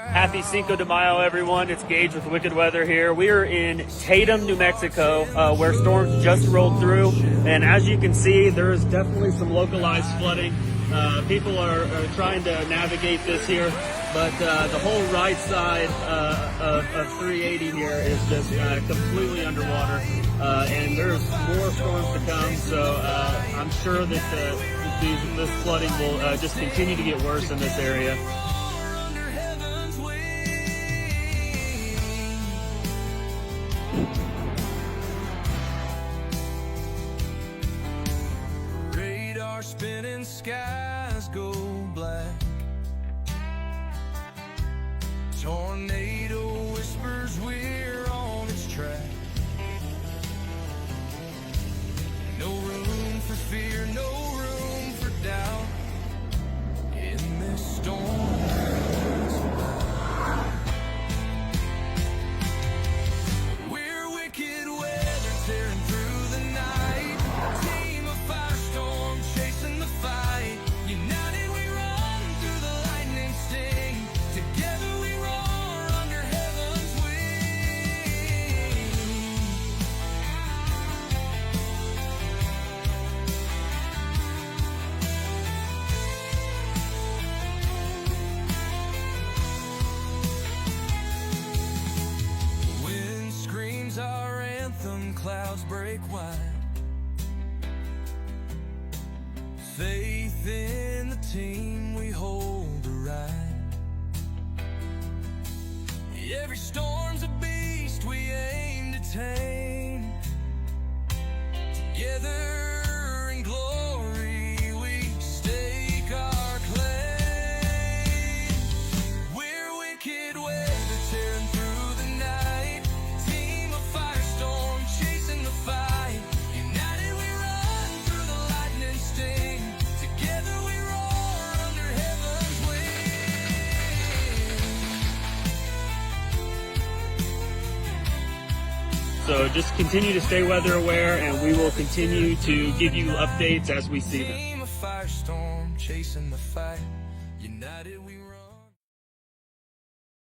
Happy Cinco de Mayo, everyone. It's Gage with Wicked Weather here. We are in Tatum, New Mexico, where storms just rolled through. And as you can see, there is definitely some localized flooding. People are trying to navigate this here, but the whole right side of 380 here is just completely underwater. And there's more storms to come, so I'm sure that this flooding will just continue to get worse in this area. Spinning skies go black. Tornado whispers we're on its track. No room for fear, no room for doubt in this storm. We're wicked weather tearing through the night. Team of firestorm chasing the fight. United we run through the lightning sting. Together we roar under heaven's wing. The wind screams our anthem, clouds break wide. Faith in the team, we hold the ride. Every storm's a beast we aim to tame. Together in glory we stake our claim. We're wicked weather tearing through the night. Team of firestorm chasing the fight. United we run through the lightning sting. Together we roar under heaven's wing. So just continue to stay weather aware, and we will continue to give you updates as we see them. Team of firestorm chasing the fight. United we